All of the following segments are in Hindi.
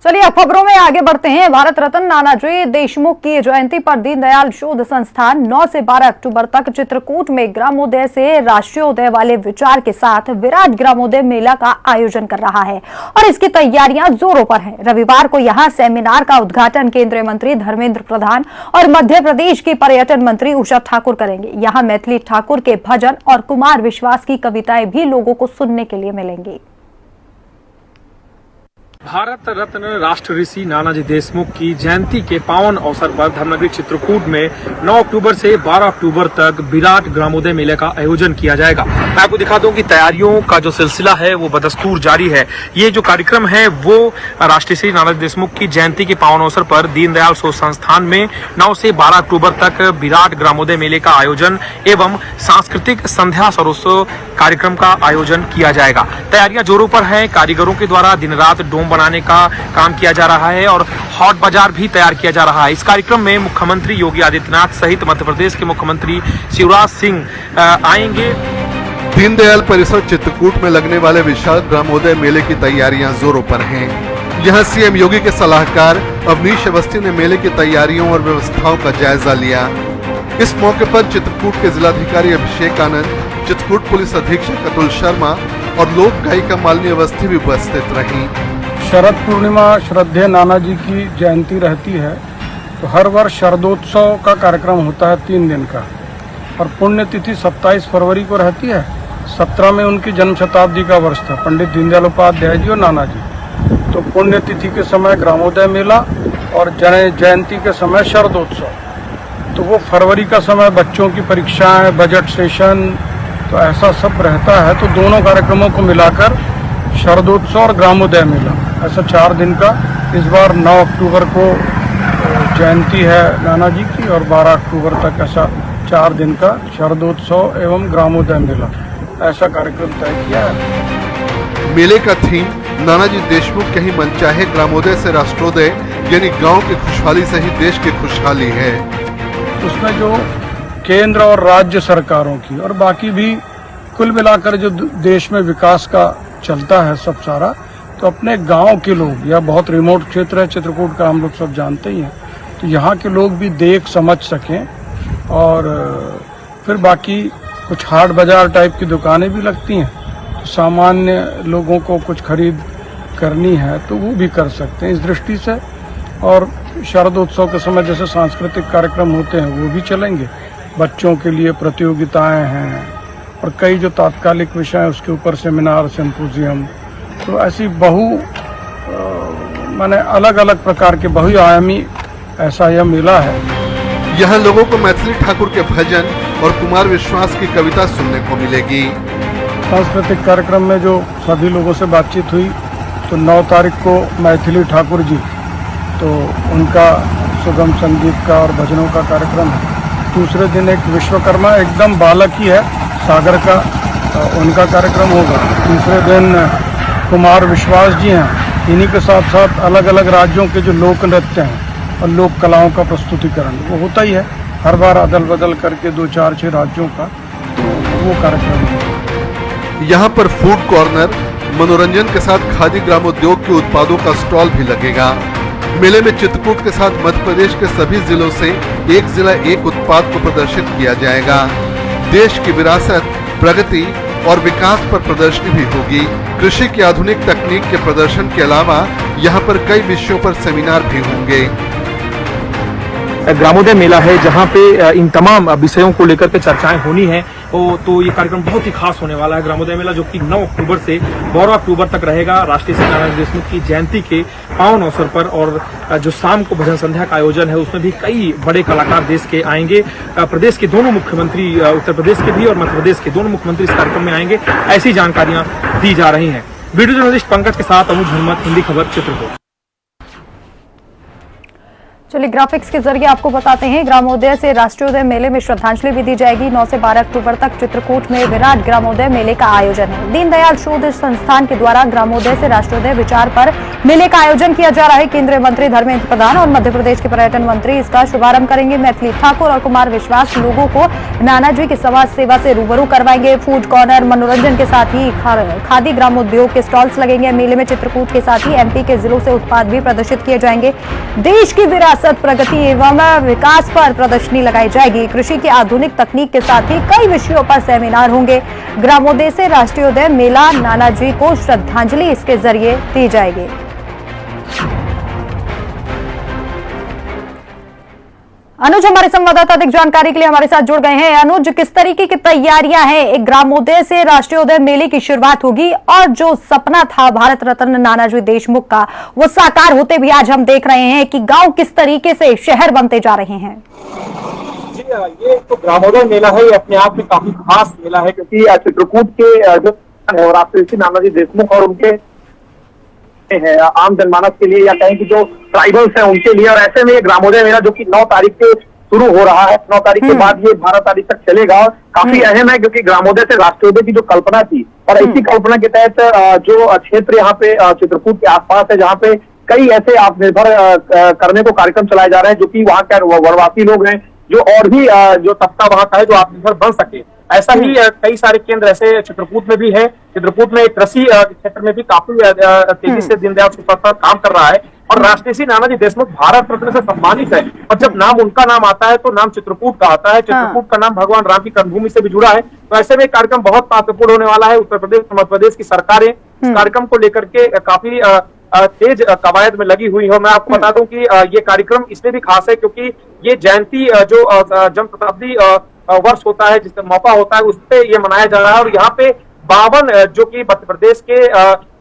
चलिए अब खबरों में आगे बढ़ते हैं। भारत रत्न नानाजी देशमुख की जयंती पर दीनदयाल शोध संस्थान 9 से 12 अक्टूबर तक चित्रकूट में ग्रामोदय से राष्ट्रीयोदय वाले विचार के साथ विराट ग्रामोदय मेला का आयोजन कर रहा है और इसकी तैयारियां जोरों पर हैं। रविवार को यहां सेमिनार का उद्घाटन केंद्रीय मंत्री धर्मेंद्र प्रधान और मध्य प्रदेश की पर्यटन मंत्री उषा ठाकुर करेंगे। यहां मैथिली ठाकुर के भजन और कुमार विश्वास की कविताएं भी लोगों को सुनने के लिए मिलेंगी। भारत रत्न राष्ट्र ऋषि नानाजी देशमुख की जयंती के पावन अवसर पर धर्मनगरी चित्रकूट में 9 अक्टूबर से 12 अक्टूबर तक विराट ग्रामोदय मेले का आयोजन किया जाएगा। मैं आपको दिखा दूं कि तैयारियों का जो सिलसिला है वो बदस्तूर जारी है। ये जो कार्यक्रम है वो राष्ट्र ऋषि नानाजी देशमुख की जयंती के पावन अवसर पर दीनदयाल शोध संस्थान में 9 से 12 अक्टूबर तक विराट ग्रामोदय मेले का आयोजन एवं सांस्कृतिक संध्या सरोत्सव कार्यक्रम का आयोजन किया जाएगा। तैयारियां जोरों पर है। कारीगरों के द्वारा दिन रात डोम बनाने का काम किया जा रहा है और हॉट बाजार भी तैयार किया जा रहा है। इस कार्यक्रम में मुख्यमंत्री योगी आदित्यनाथ सहित मध्य प्रदेश के मुख्यमंत्री शिवराज सिंह आएंगे। दीनदयाल परिसर चित्रकूट में लगने वाले विशाल ग्रामोदय मेले की तैयारियां जोरों पर हैं। यहां सीएम योगी के सलाहकार अवनीश अवस्थी ने मेले की तैयारियों और व्यवस्थाओं का जायजा लिया। इस मौके पर चित्रकूट के जिलाधिकारी अभिषेक आनंद, चित्रकूट पुलिस अधीक्षक अतुल शर्मा और लोक गायिका मालिनी अवस्थी भी उपस्थित रहीं। शरद पूर्णिमा श्रद्धेय नानाजी की जयंती रहती है तो हर वर्ष शरदोत्सव का कार्यक्रम होता है 3 दिन का और पुण्यतिथि 27 फरवरी को रहती है। 17 में उनकी जन्म शताब्दी का वर्ष था, पंडित दीनदयाल उपाध्याय जी और नानाजी। तो पुण्यतिथि के समय ग्रामोदय मेला और जयंती के समय शरदोत्सव। तो वो फरवरी का समय बच्चों की परीक्षाएं, बजट सेशन, तो ऐसा सब रहता है। तो दोनों कार्यक्रमों को मिलाकर शरदोत्सव और ग्रामोदय मेला ऐसा 4 दिन का। इस बार 9 अक्टूबर को जयंती है नानाजी की और 12 अक्टूबर तक ऐसा 4 दिन का शरदोत्सव एवं ग्रामोदय मेला ऐसा कार्यक्रम तय किया है। मेले का थीम नानाजी देशमुख के ही मनचाहे ग्रामोदय से राष्ट्रोदय यानी गांव की खुशहाली से ही देश की खुशहाली है। उसमें जो केंद्र और राज्य सरकारों की और बाकी भी कुल मिलाकर जो देश में विकास का चलता है सब सारा, तो अपने गांव के लोग या बहुत रिमोट क्षेत्र है चित्रकूट का, हम लोग सब जानते ही हैं, तो यहाँ के लोग भी देख समझ सकें। और फिर बाकी कुछ हाट बाजार टाइप की दुकानें भी लगती हैं, तो सामान्य लोगों को कुछ खरीद करनी है तो वो भी कर सकते हैं इस दृष्टि से। और शरदोत्सव के समय जैसे सांस्कृतिक कार्यक्रम होते हैं वो भी चलेंगे। बच्चों के लिए प्रतियोगिताएं हैं और कई जो तात्कालिक विषय हैं उसके ऊपर सेमिनार, सिंपोजियम, तो ऐसी माने अलग अलग प्रकार के बहुआयामी ऐसा यह मेला है। यहाँ लोगों को मैथिली ठाकुर के भजन और कुमार विश्वास की कविता सुनने को मिलेगी। सांस्कृतिक कार्यक्रम में जो सभी लोगों से बातचीत हुई तो 9 तारीख को मैथिली ठाकुर जी, तो उनका सुगम संगीत का और भजनों का कार्यक्रम है। दूसरे दिन एक विश्वकर्मा एकदम बालक ही है सागर का, उनका कार्यक्रम होगा। तीसरे दिन कुमार विश्वास जी हैं, इन्हीं के साथ साथ अलग अलग राज्यों के जो लोक नृत्य हैं और लोक कलाओं का प्रस्तुतिकरण वो होता ही है हर बार अदल बदल करके 2, 4, 6 राज्यों का, तो वो कार्यक्रम है। यहाँ पर फूड कॉर्नर, मनोरंजन के साथ खादी ग्रामोद्योग के उत्पादों का स्टॉल भी लगेगा। मेले में चित्रकूट के साथ मध्य प्रदेश के सभी जिलों से एक जिला एक उत्पाद को प्रदर्शित किया जाएगा। देश की विरासत, प्रगति और विकास पर प्रदर्शनी भी होगी। कृषि की आधुनिक तकनीक के प्रदर्शन के अलावा यहाँ पर कई विषयों पर सेमिनार भी होंगे। ग्रामोदय मेला है जहाँ पे इन तमाम विषयों को लेकर के चर्चाएं होनी है। तो ये कार्यक्रम बहुत ही खास होने वाला है। ग्रामोदय मेला जो कि 9 अक्टूबर से 12 अक्टूबर तक रहेगा राष्ट्रीय ऋषि नानाजी देशमुख की जयंती के पावन अवसर पर। और जो शाम को भजन संध्या का आयोजन है उसमें भी कई बड़े कलाकार देश के आएंगे। प्रदेश के दोनों मुख्यमंत्री, उत्तर प्रदेश के भी और मध्य प्रदेश के दोनों मुख्यमंत्री इस कार्यक्रम में आएंगे, ऐसी जानकारियां दी जा रही है। वीडियो जर्नलिस्ट पंकज के साथ अमुज हनुमत, हिंदी खबर, चित्रकूट। चलिए ग्राफिक्स के जरिए आपको बताते हैं, ग्रामोदय से राष्ट्रीयोदय मेले में श्रद्धांजलि भी दी जाएगी। 9 से 12 अक्टूबर तक चित्रकूट में विराट ग्रामोदय मेले का आयोजन है। दीनदयाल शोध संस्थान के द्वारा ग्रामोदय से राष्ट्रीयोदय विचार पर मेले का आयोजन किया जा रहा है। केंद्रीय मंत्री धर्मेंद्र प्रधान और मध्य प्रदेश के पर्यटन मंत्री इसका शुभारंभ करेंगे। मैथिली ठाकुर और कुमार विश्वास लोगों को नानाजी की समाज सेवा से रूबरू करवाएंगे। फूड कॉर्नर, मनोरंजन के साथ ही खादी ग्रामोद्योग के स्टॉल्स लगेंगे। मेले में चित्रकूट के साथ ही एमपी के जिलों से उत्पाद भी प्रदर्शित किए जाएंगे। देश की विरासत, प्रगति एवं विकास पर प्रदर्शनी लगाई जाएगी। कृषि की आधुनिक तकनीक के साथ ही कई विषयों पर सेमिनार होंगे। ग्रामोदय से राष्ट्रीयोदय मेला, नानाजी को श्रद्धांजलि इसके जरिए दी जाएगी। अनुज हमारे संवाददाता अधिक जानकारी के लिए हमारे साथ जुड़ गए हैं। अनुज, किस तरीके की तैयारियां हैं? एक ग्रामोदय से राष्ट्रीयोदय मेले की शुरुआत होगी और जो सपना था भारत रत्न नानाजी देशमुख का, वो साकार होते भी आज हम देख रहे हैं कि गांव किस तरीके से शहर बनते जा रहे हैं। जी, ये तो ग्रामोदय मेला है, ये अपने आप में काफी खास मेला है, क्योंकि चित्रकूट के जो राष्ट्रपति नानाजी देशमुख और उनके है आम जनमानस के लिए, या कहें कि जो ट्राइबल्स हैं उनके लिए। और ऐसे में ये ग्रामोदय मेला जो कि 9 तारीख से शुरू हो रहा है, 9 तारीख के बाद ये 12 तारीख तक चलेगा, और काफी अहम है क्योंकि ग्रामोदय से राष्ट्रीयोदय की जो कल्पना थी, और इसी कल्पना के तहत जो क्षेत्र यहाँ पे चित्रकूट के आसपास है, जहाँ पे कई ऐसे आत्मनिर्भर करने को कार्यक्रम चलाए जा रहे हैं, जो कि वहाँ के वनवासी लोग हैं, जो और भी जो तबका वहाँ का है जो आत्मनिर्भर बन सके। ऐसा ही कई सारे केंद्र ऐसे चित्रकूट में भी है। चित्रकूट में कृषि क्षेत्र में भी काफी तेजी से दीनदयाल सुपरस्टार काम कर रहा है, और राष्ट्रपति नानाजी देशमुख भारत रत्न से सम्मानित है। और जब नाम उनका नाम आता है तो नाम चित्रकूट का आता है। चित्रकूट का नाम भगवान राम की कर्मभूमि से भी जुड़ा है। तो ऐसे में कार्यक्रम बहुत महत्वपूर्ण होने वाला है। उत्तर प्रदेश, मध्य प्रदेश की सरकारें इस कार्यक्रम को लेकर के काफी तेज कवायद में लगी हुई हो। मैं आपको बता दूं कि ये कार्यक्रम इसलिए भी खास है क्योंकि ये जयंती जो जन्म शताब्दी वर्ष होता है, जिसका मौका होता है, उस पे ये मनाया जा रहा है। और यहाँ पे 52 जो कि मध्य प्रदेश के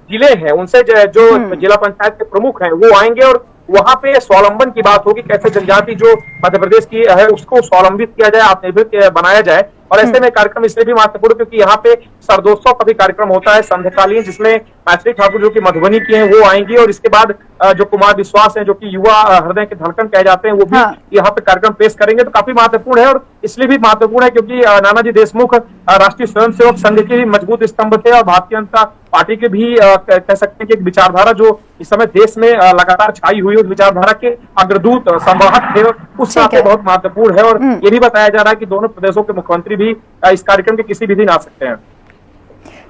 जिले हैं, उनसे जो जिला पंचायत के प्रमुख हैं वो आएंगे, और वहां पे स्वावलंबन की बात होगी, कैसे जनजाति जो मध्य प्रदेश की है उसको स्वावलंबित किया जाए, आत्मनिर्भर बनाया जाए। और ऐसे में कार्यक्रम इसलिए भी महत्वपूर्ण क्योंकि यहाँ पे सरदोत्सव का भी कार्यक्रम होता है संध्याकालीन, जिसमें मैथिली ठाकुर जो कि मधुबनी की हैं वो आएंगी, और इसके बाद जो कुमार विश्वास हैं जो कि युवा हृदय के धड़कन कहे जाते हैं, वो भी यहाँ पे कार्यक्रम पेश करेंगे। तो काफी महत्वपूर्ण है, और इसलिए भी महत्वपूर्ण है क्योंकि नानाजी देशमुख राष्ट्रीय स्वयंसेवक संघ के मजबूत स्तंभ थे, और भारतीय जनता पार्टी के भी कह सकते हैं कि एक विचारधारा जो इस समय देश में लगातार छाई हुई है, उस विचारधारा के अग्रदूत संवाहक थे, और उस नाते बहुत महत्वपूर्ण है। और ये भी बताया जा रहा है कि दोनों प्रदेशों के मुख्यमंत्री भी इस कार्यक्रम के किसी भी दिन आ सकते हैं।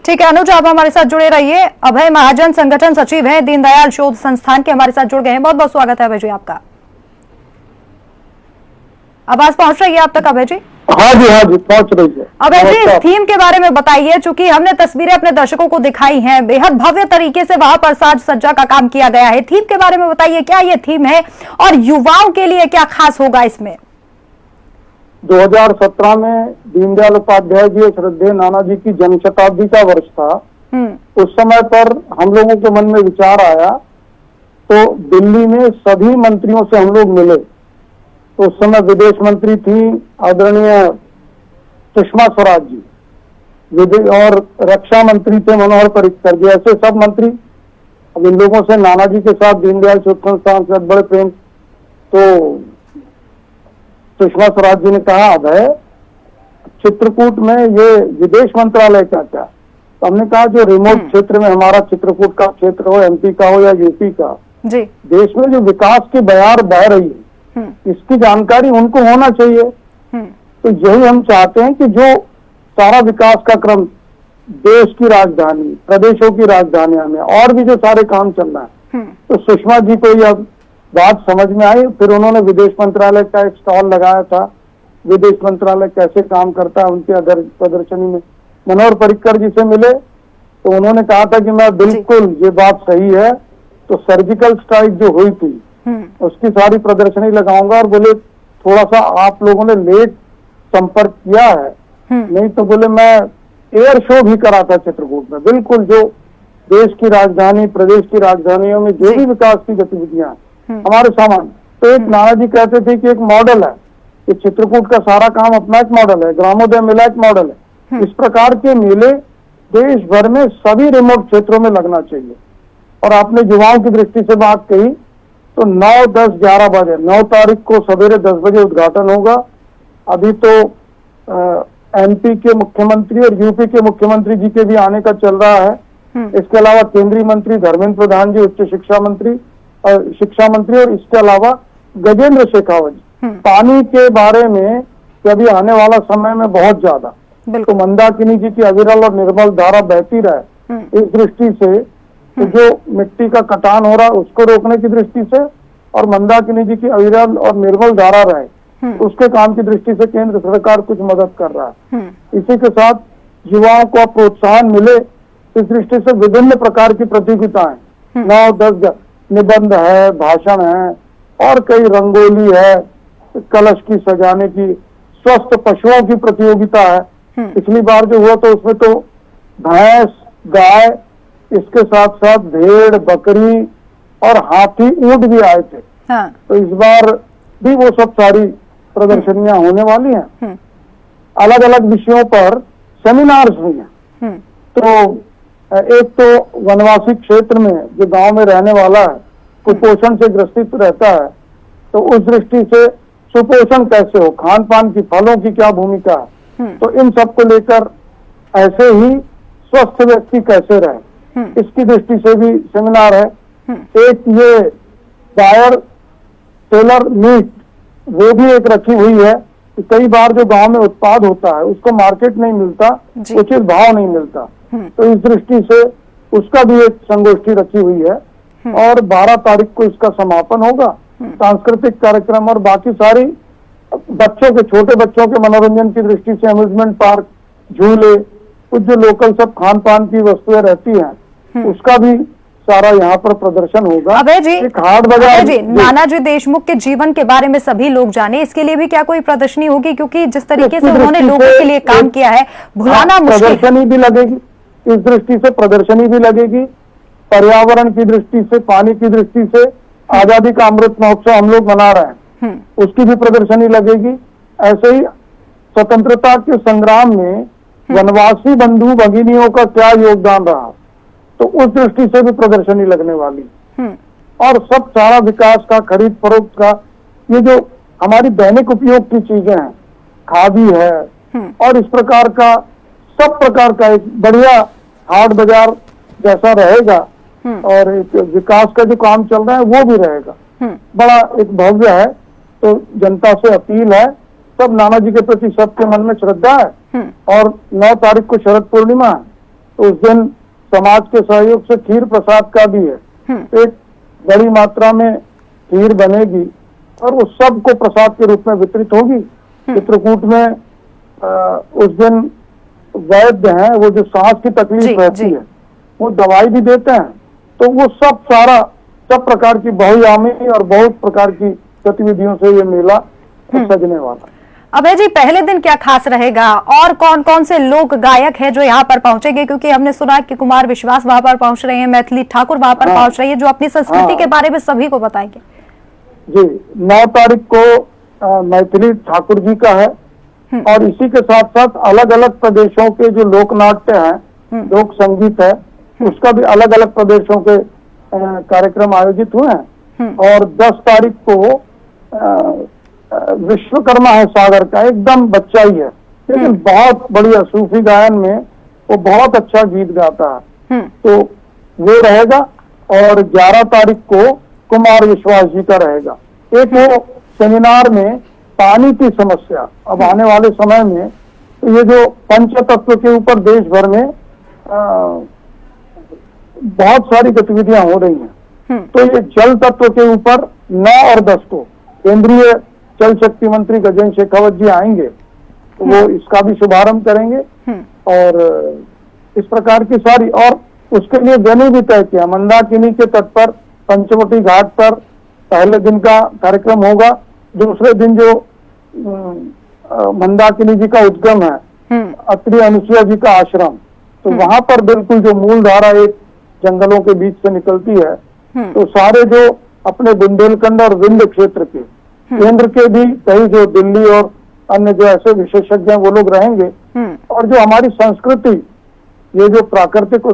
ठीक है अनुज, आप हमारे साथ जुड़े रहिए। अभय महाजन संगठन सचिव हैं दीनदयाल शोध संस्थान के, हमारे साथ जुड़ गए हैं। बहुत बहुत स्वागत है अभय जी आपका। आवाज पहुंच रही है आप तक अभय जी? हाँ जी पहुंच रही है। अभय जी, इस थीम के बारे में बताइए, चूंकि हमने तस्वीरें अपने दर्शकों को दिखाई हैं, बेहद भव्य तरीके से वहां पर साज सज्जा का काम किया गया है। थीम के बारे में बताइए, क्या ये थीम है और युवाओं के लिए क्या खास होगा इसमें? 2017 में दीनदयाल उपाध्याय जी श्रद्धेय नानाजी की जन्म शताब्दी का वर्ष था। उस समय पर हम लोगों के मन में विचार आया, तो दिल्ली में सभी मंत्रियों से हम लोग मिले। तो उस समय विदेश मंत्री थी आदरणीय सुषमा स्वराज जी, और रक्षा मंत्री थे मनोहर पर्रिकर जी, ऐसे सब मंत्री। अब इन लोगों से नानाजी के साथ दीनदयाल शोध संस्थान से बड़े प्रेम, तो सुषमा स्वराज जी ने कहा अब है चित्रकूट में ये विदेश मंत्रालय क्या क्या। तो हमने कहा जो रिमोट क्षेत्र में हमारा चित्रकूट का क्षेत्र हो, एमपी का हो या यूपी का, जी, देश में जो विकास की बयार बह रही है इसकी जानकारी उनको होना चाहिए। तो यही हम चाहते हैं कि जो सारा विकास का क्रम देश की राजधानी, प्रदेशों की राजधानियों में और भी जो सारे काम चल रहा है, तो सुषमा जी को यह बात समझ में आई। फिर उन्होंने विदेश मंत्रालय का एक स्टॉल लगाया था, विदेश मंत्रालय कैसे काम करता है उनके प्रदर्शनी में। मनोहर पर्रिकर जी से मिले तो उन्होंने कहा था कि मैं बिल्कुल ये बात सही है, तो सर्जिकल स्ट्राइक जो हुई थी उसकी सारी प्रदर्शनी लगाऊंगा। और बोले थोड़ा सा आप लोगों ने लेट संपर्क किया है, नहीं तो बोले मैं एयर शो भी करा था चित्रकूट में। बिल्कुल जो देश की राजधानी, प्रदेश की राजधानियों में जो भी विकास की गतिविधियां हमारे सामान, तो एक नानाजी कहते थे कि एक मॉडल है, कि चित्रकूट का सारा काम अपना एक मॉडल है, ग्रामोदय मेला एक मॉडल है। इस प्रकार के मेले देश भर में सभी रिमोट क्षेत्रों में लगना चाहिए। और आपने युवाओं की दृष्टि से बात कही, तो 9, 10, 11 बजे 9 तारीख को सवेरे 10 बजे उद्घाटन होगा। अभी तो एमपी के मुख्यमंत्री और यूपी के मुख्यमंत्री जी के भी आने का चल रहा है। इसके अलावा केंद्रीय मंत्री धर्मेंद्र प्रधान जी, उच्च शिक्षा मंत्री और इसके अलावा गजेंद्र शेखावत जी। पानी के बारे में कि अभी आने वाला समय में बहुत ज्यादा तो मंदाकिनी जी की अविरल और निर्मल धारा बहती रहे, इस दृष्टि से तो जो मिट्टी का कटान हो रहा है उसको रोकने की दृष्टि से और मंदाकिनी जी की अविरल और निर्मल धारा रहे उसके काम की दृष्टि से केंद्र सरकार कुछ मदद कर रहा है। इसी के साथ युवाओं को प्रोत्साहन मिले इस दृष्टि से विभिन्न प्रकार की प्रतियोगिताएं 9, 10 निबंध है, भाषण है और कई रंगोली है, कलश की सजाने की, स्वस्थ पशुओं की प्रतियोगिता है। पिछली बार जो हुआ तो उसमें तो भैंस, गाय, इसके साथ साथ भेड़, बकरी और हाथी, ऊंट भी आए थे। हाँ। तो इस बार भी वो सब सारी प्रदर्शनियां होने वाली हैं। अलग अलग विषयों पर सेमिनार्स हुई हैं। तो एक तो वनवासी क्षेत्र में जो गांव में रहने वाला है, कुपोषण से ग्रसित रहता है, तो उस दृष्टि से सुपोषण कैसे हो, खान पान की, फलों की क्या भूमिका है, तो इन सब को लेकर ऐसे ही स्वस्थ व्यक्ति कैसे रहे, इसकी दृष्टि से भी सेमिनार है। एक ये बायर टेलर मीट, वो भी एक रखी हुई है कि कई बार जो गांव में उत्पाद होता है उसको मार्केट नहीं मिलता, उचित भाव नहीं मिलता, तो इस दृष्टि से उसका भी एक संगोष्ठी रखी हुई है। और 12 तारीख को इसका समापन होगा। सांस्कृतिक कार्यक्रम और बाकी सारी बच्चों के, छोटे बच्चों के मनोरंजन की दृष्टि से अम्यूजमेंट पार्क, झूले, कुछ जो लोकल सब खान पान की वस्तुएं रहती हैं, उसका भी सारा यहाँ पर प्रदर्शन होगा। अभय जी, एक हाट बाजार जी, नानाजी देशमुख के जीवन के बारे में सभी लोग जाने, इसके लिए भी क्या कोई प्रदर्शनी होगी? क्योंकि जिस तरीके से उन्होंने लोगों के लिए काम किया है, भुलाना मुश्किल। प्रदर्शनी भी लगेगी, इस दृष्टि से प्रदर्शनी भी लगेगी। पर्यावरण की दृष्टि से, पानी की दृष्टि से आजादी का अमृत महोत्सव हम लोग मना रहे हैं, उसकी भी प्रदर्शनी लगेगी। ऐसे ही स्वतंत्रता के संग्राम में वनवासी बंधु भगिनियों का क्या योगदान रहा, तो उस दृष्टि से भी प्रदर्शनी लगने वाली। और सब सारा विकास का, खरीद फरोख्त का, ये जो हमारी दैनिक उपयोग की चीजें हैं, खादी है और इस प्रकार का सब प्रकार का एक बढ़िया हाट बाजार जैसा रहेगा और एक विकास का जो काम चल रहा है वो भी रहेगा, बड़ा एक भव्य है। तो जनता से अपील है, सब नाना जी के प्रति सबके मन में श्रद्धा है। और 9 तारीख को शरद पूर्णिमा है, तो उस दिन समाज के सहयोग से खीर प्रसाद का भी है। एक बड़ी मात्रा में खीर बनेगी और वो सबको प्रसाद के रूप में वितरित होगी। चित्रकूट में उस दिन वैद्य हैं, वो जो सांस की तकलीफ रहती है वो दवाई भी देते हैं। तो वो सब सारा सब प्रकार की बहुयामी और बहुत प्रकार की गतिविधियों से ये मेला सजने वाला। अभय जी, पहले दिन क्या खास रहेगा और कौन कौन से लोक गायक हैं जो यहाँ पर पहुंचेंगे? क्योंकि हमने सुना कि कुमार विश्वास वहां पर पहुंच रहे हैं, मैथिली ठाकुर वहां पर पहुंच रही है, जो अपनी संस्कृति के बारे में सभी को बताएंगे। जी, 9 तारीख को मैथिली ठाकुर जी का है और इसी के साथ साथ अलग अलग प्रदेशों के जो लोक नाट्य है, लोक संगीत है, उसका भी अलग अलग प्रदेशों के कार्यक्रम आयोजित हुए हैं। और 10 तारीख को विश्वकर्मा है सागर का, एकदम बच्चा ही है लेकिन बहुत बढ़िया सूफी गायन में वो बहुत अच्छा गीत गाता है, तो वो रहेगा। और 11 तारीख को कुमार विश्वास जी का रहेगा। एक वो सेमिनार में पानी की समस्या, अब आने वाले समय में तो ये जो पंच तत्व के ऊपर देश भर में बहुत सारी गतिविधियां हो रही हैं, तो ये जल तत्व के ऊपर 9 और 10 को केंद्रीय जल शक्ति मंत्री गजेंद्र शेखावत जी आएंगे, तो वो इसका भी शुभारंभ करेंगे। और इस प्रकार की सारी, और उसके लिए वेन्यू भी तय किया। मंदाकिनी के तट पर पंचवटी घाट पर पहले दिन का कार्यक्रम होगा। दूसरे दिन जो मंदाकिनी जी का उद्गम है, अत्रि अनुसुईया जी का आश्रम, तो वहां पर बिल्कुल जो मूल धारा एक जंगलों के बीच से निकलती है, तो सारे जो अपने बुंदेलखंड और विंध्य क्षेत्र के, केंद्र के भी कई जो दिल्ली और अन्य जो ऐसे विशेषज्ञ हैं वो लोग रहेंगे। और जो हमारी संस्कृति, ये जो प्राकृतिक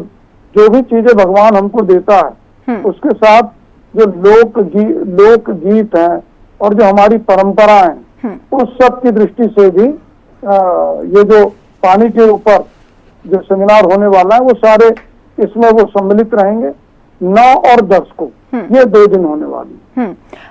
जो भी चीजें भगवान हमको देता है, उसके साथ जो लोकगीत हैं और जो हमारी परंपरा है, उस सब की दृष्टि से भी ये जो पानी के ऊपर जो सेमिनार होने वाला है वो सारे इसमें वो सम्मिलित रहेंगे। 9 और 10 को ये 2 दिन होने वाली है।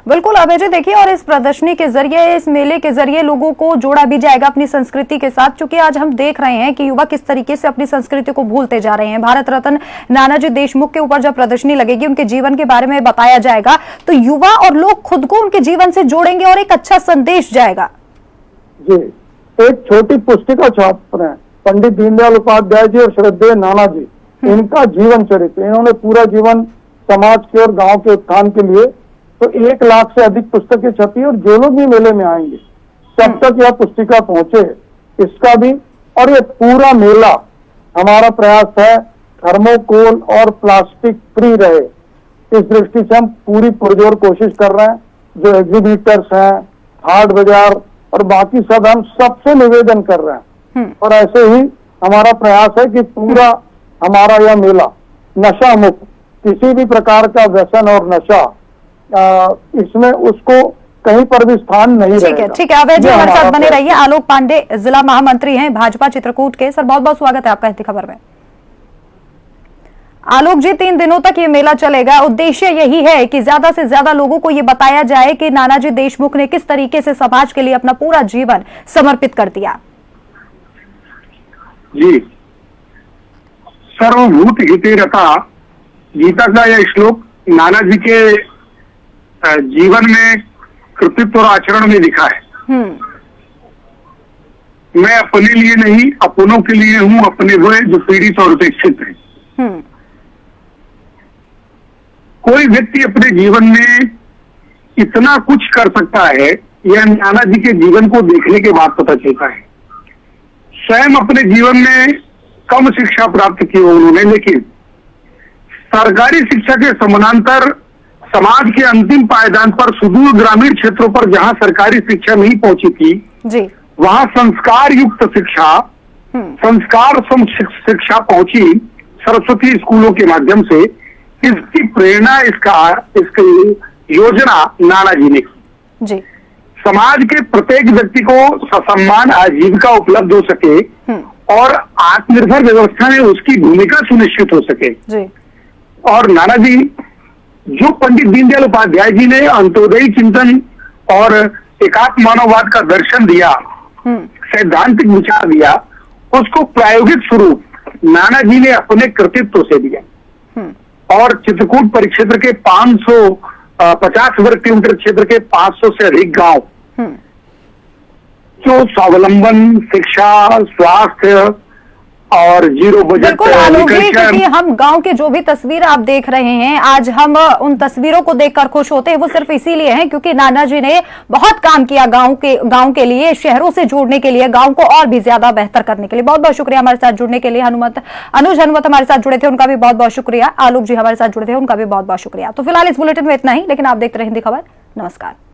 बिल्कुल अभय जी, देखिए, और इस प्रदर्शनी के जरिए, इस मेले के जरिए लोगों को जोड़ा भी जाएगा अपनी संस्कृति के साथ, क्योंकि आज हम देख रहे हैं कि युवा किस तरीके से अपनी संस्कृति को भूलते जा रहे हैं। भारत रत्न नानाजी देशमुख के ऊपर जब प्रदर्शनी लगेगी, उनके जीवन के बारे में बताया जाएगा, तो युवा और लोग खुद को उनके जीवन से जोड़ेंगे और एक अच्छा संदेश जाएगा। जी, एक छोटी पुस्तिका छाप रहे हैं पंडित दीनदयाल उपाध्याय जी और श्रद्धेय नाना जी, इनका जीवन चरित्र। इन्होंने पूरा जीवन समाज के और गांव के उत्थान के लिए, तो 1 लाख से अधिक पुस्तकें छपी और जो लोग भी मेले में आएंगे तब तक यह पुस्तिका पहुंचे, इसका भी। और ये पूरा मेला हमारा प्रयास है थर्मोकोल और प्लास्टिक फ्री रहे, इस दृष्टि से हम पूरी पुरजोर कोशिश कर रहे हैं। जो एग्जीबिटर्स हैं, हाट बाजार और बाकी सब, हम सबसे निवेदन कर रहे हैं। और ऐसे ही हमारा प्रयास है कि पूरा हमारा यह मेला नशा मुक्त, किसी भी प्रकार का व्यसन और नशा इसमें उसको कहीं पर भी स्थान नहीं रहेगा। ठीक है अभय जी, हमारे साथ बने रहिए। आलोक पांडे जिला महामंत्री हैं भाजपा चित्रकूट के। सर, बहुत बहुत स्वागत है आपका हिंदी खबर में। आलोक जी, 3 दिनों तक ये मेला चलेगा। उद्देश्य यही है कि ज्यादा से ज्यादा लोगों को ये बताया जाए कि नानाजी देशमुख ने किस तरीके से समाज के लिए अपना पूरा जीवन समर्पित कर दिया। जी, सर्वभूत हिते रता गीता का यह श्लोक नाना जी के जीवन में कृतित्व और आचरण में लिखा है। मैं अपने लिए नहीं, अपनों के लिए हूँ, अपने हुए जो पीड़ित और उपेक्षित हैं। कोई व्यक्ति अपने जीवन में इतना कुछ कर सकता है, यह नाना जी के जीवन को देखने के बाद पता चलता है। स्वयं अपने जीवन में कम शिक्षा प्राप्त की उन्होंने, लेकिन सरकारी शिक्षा के समानांतर समाज के अंतिम पायदान पर सुदूर ग्रामीण क्षेत्रों पर जहां सरकारी शिक्षा नहीं पहुंची थी जी, वहां संस्कार युक्त शिक्षा, संस्कार शिक्षा पहुंची सरस्वती स्कूलों के माध्यम से। इसकी प्रेरणा, इसकी योजना नाना जी ने की। जी, समाज के प्रत्येक व्यक्ति को ससम्मान आजीविका उपलब्ध हो सके और आत्मनिर्भर व्यवस्था में उसकी भूमिका सुनिश्चित हो सके। जी। और नाना जी, जो पंडित दीनदयाल उपाध्याय जी ने अंत्योदयी चिंतन और एकात्म मानववाद का दर्शन दिया, सैद्धांतिक विचार दिया, उसको प्रायोगिक स्वरूप नाना जी ने अपने कृतित्व से दिया। और चित्रकूट परिक्षेत्र के 550 वर्ग किलोमीटर क्षेत्र के 500 से अधिक गांव जो स्वावलंबन, शिक्षा, स्वास्थ्य और जीरो बजट बिल्कुल आलोक जी, क्योंकि हम गांव के जो भी तस्वीर आप देख रहे हैं, आज हम उन तस्वीरों को देखकर खुश होते हैं, वो सिर्फ इसीलिए हैं क्योंकि नाना जी ने बहुत काम किया गांव के लिए, शहरों से जोड़ने के लिए, गांव को और भी ज्यादा बेहतर करने के लिए। बहुत बहुत शुक्रिया हमारे साथ जुड़ने के लिए। अनुज हनुमत हमारे साथ जुड़े थे, उनका भी बहुत बहुत शुक्रिया। आलोक जी हमारे साथ जुड़े थे, उनका भी बहुत बहुत शुक्रिया। तो फिलहाल इस बुलेटिन में इतना ही, लेकिन आप देखते रहे हिंदी खबर। नमस्कार।